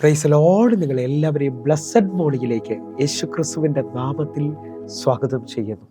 Praise Lord. നിങ്ങൾ എല്ലാവരെയും blessed മോർണിംഗിലേക്ക് യേശുക്രിസ്തുവിന്റെ നാമത്തിൽ സ്വാഗതം ചെയ്യുന്നു.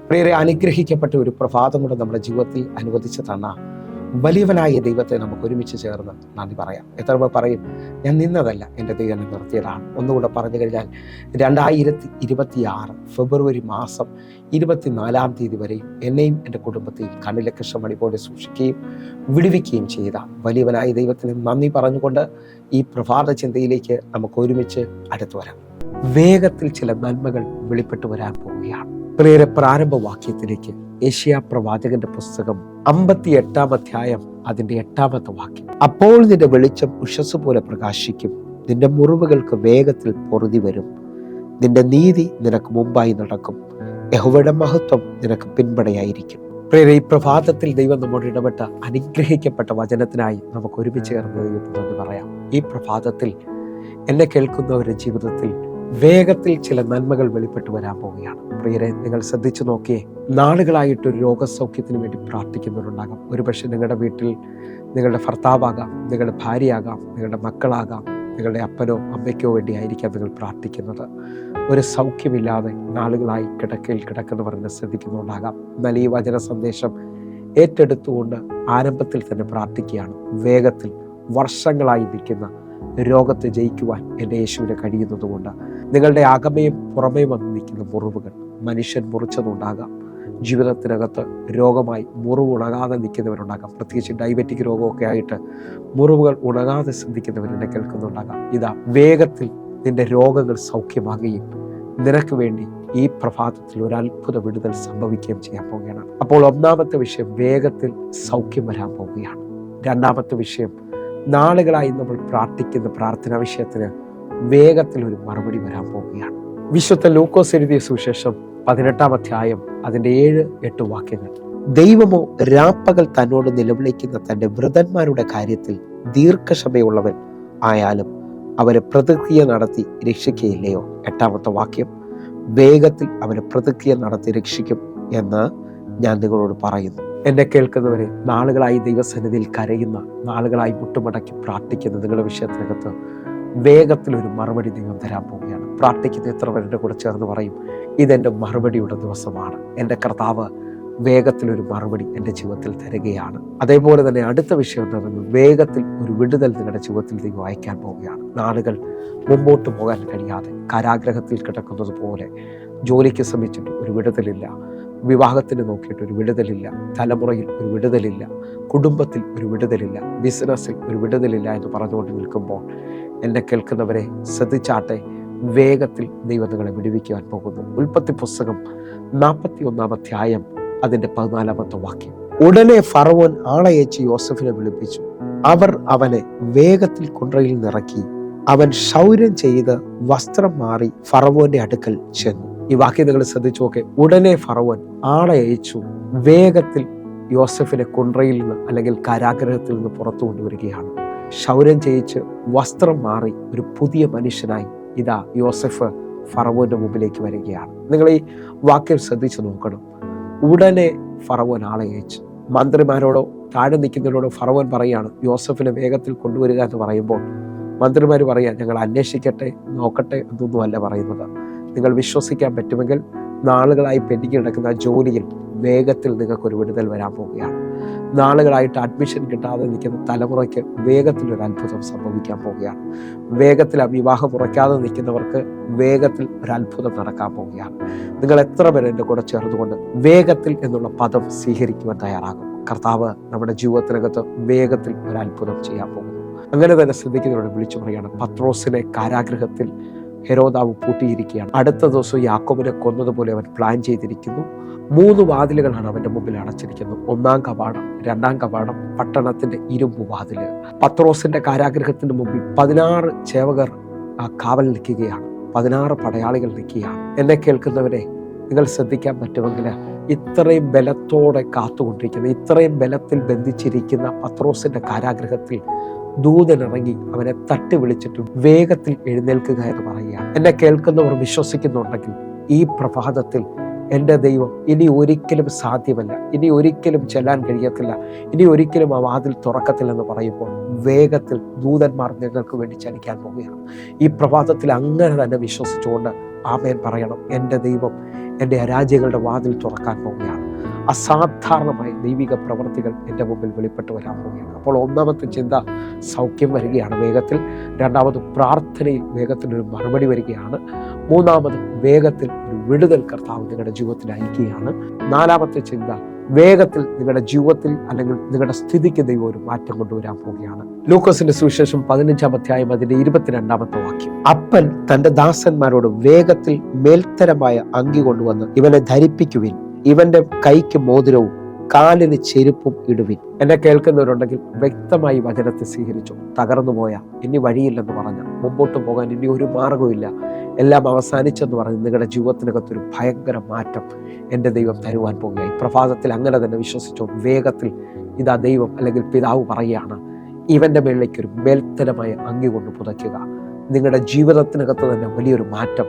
പ്രിയരെ, അനുഗ്രഹിക്കപ്പെട്ട ഒരു പ്രഭാതം കൂടെ നമ്മുടെ ജീവിതത്തിൽ അനുവദിച്ച് തന്ന വലിയവനായ ദൈവത്തെ നമുക്ക് ഒരുമിച്ച് ചേർന്ന് നന്ദി പറയാം. എത്ര പേർ പറയും, ഞാൻ നിന്നതല്ല, എൻ്റെ ദൈവം നിർത്തിയതാണ്. ഒന്നുകൂടെ പറഞ്ഞു കഴിഞ്ഞാൽ 2026 ഫെബ്രുവരി മാസം 24-ാം തീയതി വരെയും എന്നെയും എൻ്റെ കുടുംബത്തെയും കണ്ണിലെ കൃഷ്ണമണി പോലെ സൂക്ഷിക്കുകയും വിടുവിക്കുകയും ചെയ്ത വലിയവനായ ദൈവത്തിന് നന്ദി പറഞ്ഞുകൊണ്ട് ഈ പ്രഭാത ചിന്തയിലേക്ക് നമുക്ക് ഒരുമിച്ച് അടുത്തു വരാം. വേഗത്തിൽ ചില നന്മകൾ വെളിപ്പെട്ടു വരാൻ പോവുകയാണ്. പ്രിയരെ, പ്രാരംഭ വാക്യത്തിലേക്ക് യെശയ്യാ പ്രവാചകന്റെ പുസ്തകം 58-ാം അധ്യായം അതിന്റെ 8-ാമത്തെ വാക്യം. അപ്പോൾ നിന്റെ വെളിച്ചം ഉഷസ് പോലെ പ്രകാശിക്കും, നിന്റെ മുറിവുകൾക്ക് വേഗത്തിൽ പൊറുതി വരും, നിന്റെ നീതി നിനക്ക് മുമ്പായി നടക്കും, യഹോവയുടെ മഹത്വം നിനക്ക് പിൻപടയായിരിക്കും. പ്രിയരെ, ഈ പ്രഭാതത്തിൽ ദൈവം നമ്മോട് ഇടപെട്ട അനുഗ്രഹിക്കപ്പെട്ട വചനത്തിനായി നമുക്ക് ഒരുമിച്ച് ചേർന്ന് ദൈവത്തിനോട് പറയാം. ഈ പ്രഭാതത്തിൽ എന്നെ കേൾക്കുന്നവരുടെ ജീവിതത്തിൽ വേഗത്തിൽ ചില നന്മകൾ വെളിപ്പെട്ടു വരാൻ പോവുകയാണ്. പ്രിയരെ, നിങ്ങൾ ശ്രദ്ധിച്ചു നോക്കിയേ, നാളുകളായിട്ടൊരു രോഗസൗഖ്യത്തിന് വേണ്ടി പ്രാർത്ഥിക്കുന്നവരുണ്ടാകാം. ഒരുപക്ഷെ നിങ്ങളുടെ വീട്ടിൽ നിങ്ങളുടെ ഭർത്താവാകാം, നിങ്ങളുടെ ഭാര്യയാകാം, നിങ്ങളുടെ മക്കളാകാം, നിങ്ങളുടെ അപ്പനോ അമ്മയ്ക്കോ വേണ്ടി ആയിരിക്കാം നിങ്ങൾ പ്രാർത്ഥിക്കുന്നത്. ഒരു സൗഖ്യമില്ലാതെ നാളുകളായി കിടക്കയിൽ കിടക്കുന്നവരെന്നെ ശ്രദ്ധിക്കുന്നുണ്ടാകാം. എന്നാൽ ഈ വചന സന്ദേശം ഏറ്റെടുത്തുകൊണ്ട് ആരംഭത്തിൽ തന്നെ പ്രാർത്ഥിക്കുകയാണ്. വേഗത്തിൽ വർഷങ്ങളായി നിൽക്കുന്ന രോഗത്തെ ജയിക്കുവാൻ എൻ്റെ യേശുവിന് കഴിയുന്നതുകൊണ്ട് നിങ്ങളുടെ അകമയും പുറമേയും വന്ന് നിൽക്കുന്ന മുറിവുകൾ മനുഷ്യൻ മുറിച്ചതുണ്ടാകാം. ജീവിതത്തിനകത്ത് രോഗമായി മുറിവ് ഉണങ്ങാതെ നിൽക്കുന്നവരുണ്ടാകാം. പ്രത്യേകിച്ച് ഡയബറ്റിക് രോഗമൊക്കെ ആയിട്ട് മുറിവുകൾ ഉണങ്ങാതെ ശ്രദ്ധിക്കുന്നവരെന്നെ കേൾക്കുന്നുണ്ടാകാം. ഇതാ, വേഗത്തിൽ നിന്റെ രോഗങ്ങൾ സൗഖ്യമാകുകയും നിനക്ക് വേണ്ടി ഈ പ്രഭാതത്തിൽ ഒരു അത്ഭുത വിടുതൽ സംഭവിക്കുകയും ചെയ്യാൻ പോവുകയാണ്. അപ്പോൾ ഒന്നാമത്തെ വിഷയം, വേഗത്തിൽ സൗഖ്യം വരാൻ പോവുകയാണ്. രണ്ടാമത്തെ വിഷയം, നാളുകളായി നമ്മൾ പ്രാർത്ഥിക്കുന്ന പ്രാർത്ഥനാ വിഷയത്തിന് വേഗത്തിൽ ഒരു മറുപടി വരാൻ പോവുകയാണ്. വിശുദ്ധ ലൂക്കോസ് എഴുതിയ സുവിശേഷം 18-ാം അധ്യായം അതിന്റെ 7-8 വാക്യങ്ങൾ. ദൈവമോ രാപ്പകൽ തന്നോട് നിലവിളിക്കുന്ന തന്റെ വൃതന്മാരുടെ കാര്യത്തിൽ ദീർഘക്ഷമയുള്ളവൻ ആയാലും അവരെ പ്രതിക്രിയ നടത്തി രക്ഷിക്കുകയില്ലയോ? 8-ാമത്തെ വാക്യം, വേഗത്തിൽ അവരെ പ്രതിക്രിയ നടത്തി രക്ഷിക്കും എന്ന് ഞാൻ നിങ്ങളോട് പറയുന്നു. എന്നെ കേൾക്കുന്നവരെ, നാളുകളായി ദൈവസന്നിധിയിൽ കരയുന്ന, നാളുകളായി മുട്ടുമടക്കി പ്രാർത്ഥിക്കുന്ന നിങ്ങളുടെ വിഷയത്തിനകത്ത് വേഗത്തിൽ ഒരു മറുപടി ദൈവം തരാൻ പോവുകയാണ്. പ്രാർത്ഥിക്കുന്ന എത്ര പേരുടെ കൂടെ ചേർന്ന് പറയും, ഇതെൻ്റെ മറുപടിയുടെ ദിവസമാണ്. എൻ്റെ കർത്താവ് വേഗത്തിലൊരു മറുപടി എൻ്റെ ജീവിതത്തിൽ തരികയാണ്. അതേപോലെ തന്നെ അടുത്ത വിഷയം എന്താണെന്ന്, വേഗത്തിൽ ഒരു വിടുതൽ നിങ്ങളുടെ ജീവിതത്തിൽ ദൈവം അയക്കാൻ പോവുകയാണ്. നാളുകൾ മുമ്പോട്ട് പോകാൻ കഴിയാതെ കാരാഗ്രഹത്തിൽ കിടക്കുന്നത് പോലെ ജോലിക്ക് ശ്രമിച്ചിട്ട് ഒരു വിടുതലില്ല, വിവാഹത്തിന് നോക്കിയിട്ട് ഒരു വിടുതലില്ല, തലമുറയിൽ ഒരു വിടുതലില്ല, കുടുംബത്തിൽ ഒരു വിടുതലില്ല, ബിസിനസ്സിൽ ഒരു വിടുതലില്ല എന്ന് പറഞ്ഞുകൊണ്ട് നിൽക്കുമ്പോൾ എന്നെ കേൾക്കുന്നവരെ ശ്രദ്ധിച്ചാട്ടെ, വേഗത്തിൽ ദൈവം നിങ്ങളെ വിടുവിക്കുവാൻ പോകുന്നു. ഉൽപ്പത്തി പുസ്തകം 41-ാം അധ്യായം അതിന്റെ 14-ാമത്തെ വാക്യം. ഉടനെ ഫറവോൻ ആളയച്ച് യോസഫിനെ വിളിപ്പിച്ചു. അവർ അവനെ വേഗത്തിൽ കുണ്ടറയിൽ നിറക്കി. അവൻ ക്ഷൗരം ചെയ്ത് വസ്ത്രം മാറി ഫറവോന്റെ അടുക്കൽ ചെന്നു. ഈ വാക്യം നിങ്ങൾ ശ്രദ്ധിച്ചു നോക്കെ. ഉടനെ ഫറവോൻ ആളെ അയച്ചു, വേഗത്തിൽ യോസഫിനെ കുണ്ട്രയിൽ നിന്ന് അല്ലെങ്കിൽ കാരാഗ്രഹത്തിൽ നിന്ന് പുറത്തു കൊണ്ടുവരികയാണ്. ക്ഷൗരം ചെയ്യിച്ച് വസ്ത്രം മാറി ഒരു പുതിയ മനുഷ്യനായി ഇതാ യോസഫ് ഫറവോന്റെ മുമ്പിലേക്ക് വരികയാണ്. നിങ്ങൾ ഈ വാക്യം ശ്രദ്ധിച്ചു നോക്കണം. ഉടനെ ഫറവോൻ ആളെ അയച്ചു. മന്ത്രിമാരോടോ താഴെ നിൽക്കുന്നവരോടോ ഫറവോൻ പറയുകയാണ് യോസഫിനെ വേഗത്തിൽ കൊണ്ടുവരിക എന്ന് പറയുമ്പോൾ മന്ത്രിമാർ പറയാം ഞങ്ങൾ അന്വേഷിക്കട്ടെ, നോക്കട്ടെ എന്നൊന്നും അല്ല പറയുന്നത്. നിങ്ങൾ വിശ്വസിക്കാൻ പറ്റുമെങ്കിൽ നാളുകളായി പെൻഡിങ് കിടക്കുന്ന ജോലിയിൽ വേഗത്തിൽ നിങ്ങൾക്കൊരു വിടുതൽ വരാൻ പോവുകയാണ്. നാളുകളായിട്ട് അഡ്മിഷൻ കിട്ടാതെ നിൽക്കുന്ന തലമുറയ്ക്ക് വേഗത്തിൽ ഒരു അത്ഭുതം സംഭവിക്കാൻ പോവുകയാണ്. വേഗത്തിൽ ആ വിവാഹം ഉറയ്ക്കാതെ നിൽക്കുന്നവർക്ക് വേഗത്തിൽ ഒരു അത്ഭുതം നടക്കാൻ പോവുകയാണ്. നിങ്ങൾ എത്ര പേര് എൻ്റെ കൂടെ ചേർന്നുകൊണ്ട് വേഗത്തിൽ എന്നുള്ള പദം സ്വീകരിക്കുവാൻ തയ്യാറാകും? കർത്താവ് നമ്മുടെ ജീവിതത്തിനകത്ത് വേഗത്തിൽ ഒരു അത്ഭുതം ചെയ്യാൻ പോകുന്നു. അങ്ങനെ തന്നെ ശ്രദ്ധിക്കുന്നവരോട് വിളിച്ചു പറയുകയാണ്, പത്രോസിനെ കാരാഗൃഹത്തിൽ ഹെരോദാവ് പൂട്ടിയിരിക്കുകയാണ്. അടുത്ത ദിവസം യാക്കോബിനെ കൊന്നതുപോലെ അവൻ പ്ലാൻ ചെയ്തിരിക്കുന്നു. 3 വാതിലുകളാണ് അവന്റെ മുമ്പിൽ അടച്ചിരിക്കുന്നത്. 1-ാം കവാടം, 2-ാം കവാടം, പട്ടണത്തിന്റെ ഇരുമ്പ് വാതില്. പത്രോസിന്റെ കാരാഗൃഹത്തിന്റെ മുമ്പിൽ 16 ചേവകർ കാവൽ നിൽക്കുകയാണ്. 16 പടയാളികൾ നിൽക്കുകയാണ്. എന്നെ കേൾക്കുന്നവരെ, നിങ്ങൾ ശ്രദ്ധിക്കാൻ പറ്റുമെങ്കിൽ ഇത്രയും ബലത്തോടെ കാത്തുകൊണ്ടിരിക്കുന്ന, ഇത്രയും ബലത്തിൽ ബന്ധിച്ചിരിക്കുന്ന പത്രോസിന്റെ കാരാഗൃഹത്തിൽ ദൂതനിറങ്ങി അവനെ തട്ടി വിളിച്ചിട്ട് വേഗത്തിൽ എഴുന്നേൽക്കുക എന്ന് പറയുകയാണ്. എന്നെ കേൾക്കുന്നവർ വിശ്വസിക്കുന്നുണ്ടെങ്കിൽ ഈ പ്രഭാതത്തിൽ എൻ്റെ ദൈവം ഇനി ഒരിക്കലും സാധ്യമല്ല, ഇനി ഒരിക്കലും ചെല്ലാൻ കഴിയത്തില്ല, ഇനി ഒരിക്കലും ആ വാതിൽ തുറക്കത്തില്ലെന്ന് പറയുമ്പോൾ വേഗത്തിൽ ദൂതന്മാർ നിങ്ങൾക്ക് വേണ്ടി ചലിക്കാൻ പോവുകയാണ്. ഈ പ്രഭാതത്തിൽ അങ്ങനെ തന്നെ വിശ്വസിച്ചുകൊണ്ട് ആമേൻ പറയണം. എൻ്റെ ദൈവം എൻ്റെ അരാജ്യങ്ങളുടെ വാതിൽ തുറക്കാൻ പോവുകയാണ്. അസാധാരണമായ ദൈവിക പ്രവർത്തികൾ എൻ്റെ മുമ്പിൽ വെളിപ്പെട്ട് വരാൻ പോവുകയാണ്. അപ്പോൾ ഒന്നാമത്തെ ചിന്ത സൗഖ്യം വരികയാണ് വേഗത്തിൽ. രണ്ടാമത് പ്രാർത്ഥനയിൽ വേഗത്തിലൊരു മറുപടി വരികയാണ്. മൂന്നാമത് വേഗത്തിൽ ഒരു വിടുതൽ കർത്താവ് നിങ്ങളുടെ ജീവിതത്തിൽ അയക്കുകയാണ്. നാലാമത്തെ ചിന്ത വേഗത്തിൽ നിങ്ങളുടെ ജീവിതത്തിൽ അല്ലെങ്കിൽ നിങ്ങളുടെ സ്ഥിതിക്ക് ദൈവം ഒരു മാറ്റം കൊണ്ടുവരാൻ പോവുകയാണ്. ലൂക്കോസിന്റെ സുവിശേഷം 15-ാം അധ്യായം അതിന്റെ 22-ാമത്തെ വാക്യം. അപ്പൻ തന്റെ ദാസന്മാരോട് വേഗത്തിൽ മേൽത്തരമായ അങ്കി കൊണ്ടുവന്ന് ഇവനെ ധരിപ്പിക്കുവിൻ, ഇവന്റെ കൈക്ക് മോതിരവും കാലിന് ചെരുപ്പും ഇടുവിൻ. എന്നെ കേൾക്കുന്നവരുണ്ടെങ്കിൽ വ്യക്തമായി വചനത്തെ സ്വീകരിച്ചു. തകർന്നു പോയ, ഇനി വഴിയില്ലെന്ന് പറഞ്ഞ, മുമ്പോട്ട് പോകാൻ ഇനി ഒരു മാർഗമില്ല, എല്ലാം അവസാനിച്ചെന്ന് പറഞ്ഞ് നിങ്ങളുടെ ജീവിതത്തിനകത്തൊരു ഭയങ്കര മാറ്റം എൻ്റെ ദൈവം തരുവാൻ പോകുകയായി. പ്രഭാതത്തിൽ അങ്ങനെ തന്നെ വിശ്വസിച്ചു. വേഗത്തിൽ ഇതാ ദൈവം അല്ലെങ്കിൽ പിതാവ് പറയുകയാണ്, ഇവന്റെ മേളിലേക്ക് ഒരു മേൽത്തരമായ അങ്കി കൊണ്ട് പുതയ്ക്കുക. നിങ്ങളുടെ ജീവിതത്തിനകത്ത് തന്നെ വലിയൊരു മാറ്റം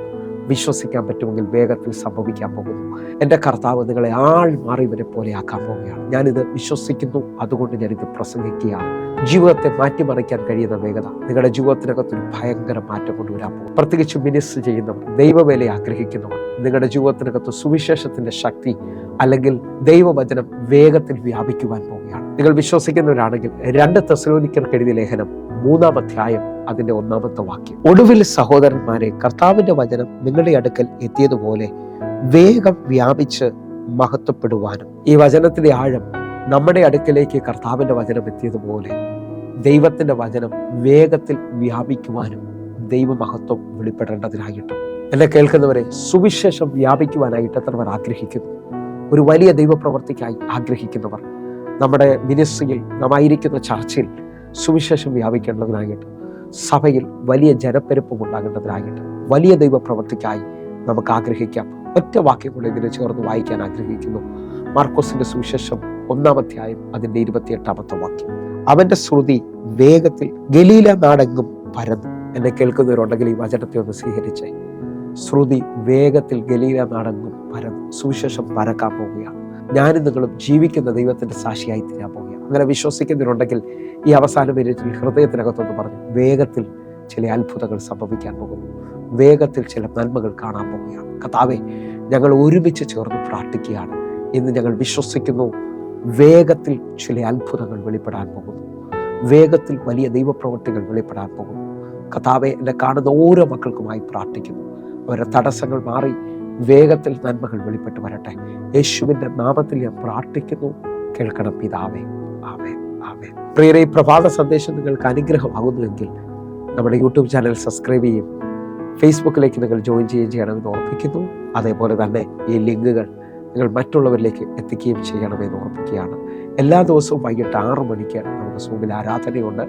വിശ്വസിക്കാൻ പറ്റുമെങ്കിൽ വേഗത്തിൽ സംഭവിക്കാൻ പോകുന്നു. എൻ്റെ കർത്താവ് നിങ്ങളെ ആൾ മാറിയവരെ പോലെ ആക്കാൻ പോവുകയാണ്. ഞാനിത് വിശ്വസിക്കുന്നു, അതുകൊണ്ട് ഞാനിത് പ്രസംഗിക്കുകയാണ്. ജീവിതത്തെ മാറ്റിമറിക്കാൻ കഴിയുന്ന വേഗത നിങ്ങളുടെ ജീവിതത്തിനകത്തൊരു ഭയങ്കര മാറ്റം കൊണ്ടുവരാൻ പോകും. പ്രത്യേകിച്ച് മിനിസ്റ്റർ ചെയ്യുന്നവർ, ദൈവവേല ആഗ്രഹിക്കുന്നവർ, നിങ്ങളുടെ ജീവിതത്തിനകത്ത് സുവിശേഷത്തിന്റെ ശക്തി അല്ലെങ്കിൽ ദൈവവചനം വേഗത്തിൽ വ്യാപിക്കുവാൻ പോവുകയാണ്. നിങ്ങൾ വിശ്വസിക്കുന്നവരാണെങ്കിൽ 2 തെസ്സലോനിക്കർക്ക് എഴുതിയ ലേഖനം 3-ാം അധ്യായം അതിന്റെ 1-ാമത്തെ വാക്യം. ഒടുവിൽ സഹോദരന്മാരെ, കർത്താവിന്റെ വചനം നിങ്ങളുടെ അടുക്കൽ എത്തിയതുപോലെ വേഗം വ്യാപിച്ച് മഹത്വപ്പെടുവാനും. ഈ വചനത്തിന്റെ ആഴം നമ്മുടെ അടുക്കലേക്ക് കർത്താവിന്റെ വചനം എത്തിയതുപോലെ ദൈവത്തിന്റെ വചനം വേഗത്തിൽ വ്യാപിക്കുവാനും ദൈവമഹത്വം വെളിപ്പെടേണ്ടതിനായിട്ടും. എന്നെ കേൾക്കുന്നവരെ, സുവിശേഷം വ്യാപിക്കുവാനായിട്ട് എത്ര പേർ ആഗ്രഹിക്കുന്നു? ഒരു വലിയ ദൈവപ്രവർത്തിക്കായി ആഗ്രഹിക്കുന്നവർ, നമ്മുടെ മിനിസ്ട്രിയിൽ, നാം ആയിരിക്കുന്ന ചർച്ചിൽ സുവിശേഷം വ്യാപിക്കേണ്ടതിനായിട്ട്, സഭയിൽ വലിയ ജനപ്പെരുപ്പം ഉണ്ടാകേണ്ടതിനായിട്ട്, വലിയ ദൈവപ്രവർത്തിക്കായി നമുക്ക് ആഗ്രഹിക്കാം. ഒറ്റ വാക്യം കൊണ്ട് ഇതിനെ ചേർന്ന് വായിക്കാൻ ആഗ്രഹിക്കുന്നു. മാർക്കോസിന്റെ സുവിശേഷം 1-ാം അധ്യായം അതിന്റെ 28-ാമത്തെ വാക്യം. അവന്റെ ശ്രുതി വേഗത്തിൽ ഗലീല നാടെങ്ങും പരന്നു. എന്നെ കേൾക്കുന്നവരുണ്ടെങ്കിൽ ഈ വചനത്തെ ഒന്ന് സ്വീകരിച്ചേ. ശ്രുതി വേഗത്തിൽ ഗലീല നാടെങ്ങും പരന്നു. സുവിശേഷം പരക്കാൻ പോവുകയാണ്. ഞാനും നിങ്ങളും ജീവിക്കുന്ന ദൈവത്തിന്റെ സാക്ഷിയായി തീരാൻ പോവുകയാണ്. അങ്ങനെ വിശ്വസിക്കുന്നവരുണ്ടെങ്കിൽ ഈ അവസാന മിനിറ്റിൽ ഹൃദയത്തിനകത്തൊന്ന് പറഞ്ഞു, വേഗത്തിൽ ചില അത്ഭുതങ്ങൾ സംഭവിക്കാൻ പോകുന്നു, വേഗത്തിൽ ചില നന്മകൾ കാണാൻ പോവുകയാണ്. കർത്താവേ, ഞങ്ങൾ ഒരുമിച്ച് ചേർന്ന് പ്രാർത്ഥിക്കുകയാണ്. ഇന്ന് ഞങ്ങൾ വിശ്വസിക്കുന്നു, വേഗത്തിൽ ചില അത്ഭുതങ്ങൾ വെളിപ്പെടാൻ പോകുന്നു, വേഗത്തിൽ വലിയ ദൈവപ്രവൃത്തികൾ വെളിപ്പെടാൻ പോകുന്നു. കർത്താവേ, എന്നെ കാണുന്ന ഓരോ മക്കൾക്കുമായി പ്രാർത്ഥിക്കുന്നു. അവരുടെ തടസ്സങ്ങൾ മാറി വേഗത്തിൽ നന്മകൾ വെളിപ്പെട്ട് വരട്ടെ. യേശുവിന്റെ നാമത്തിൽ ഞാൻ പ്രാർത്ഥിക്കുന്നു. കേൾക്കണം പിതാവേ. ആമേൻ, ആമേൻ. പ്രിയരേ, ഈ പ്രഭാത സന്ദേശം നിങ്ങൾക്ക് അനുഗ്രഹമാകുന്നുവെങ്കിൽ നമ്മുടെ യൂട്യൂബ് ചാനൽ സബ്സ്ക്രൈബ് ചെയ്യും, ഫേസ്ബുക്കിലേക്ക് നിങ്ങൾ ജോയിൻ ചെയ്യണമെന്ന് ഓർപ്പിക്കുന്നു. അതേപോലെ തന്നെ ഈ ലിങ്കുകൾ നിങ്ങൾ മറ്റുള്ളവരിലേക്ക് എത്തിക്കുകയും ചെയ്യണമെന്ന് ഓർപ്പിക്കുകയാണ്. എല്ലാ ദിവസവും വൈകിട്ട് 6 മണിക്ക് നമുക്ക് സൂമിൽ ആരാധനയുണ്ട്.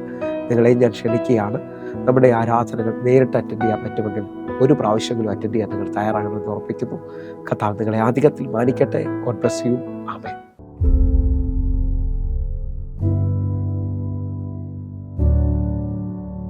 നിങ്ങളെ ഞാൻ ക്ഷണിക്കുകയാണ്. നമ്മുടെ ആരാധനകൾ നേരിട്ട് അറ്റൻഡ് ചെയ്യാൻ പറ്റുമെങ്കിൽ ഒരു പ്രാവശ്യമെങ്കിലും അറ്റൻഡ് ചെയ്യാൻ നിങ്ങൾ തയ്യാറാകണമെന്ന് ഓർപ്പിക്കുന്നു. കർത്താവ് നിങ്ങളെ അധികത്തിൽ മാനിക്കട്ടെ. God bless you. ആമേൻ.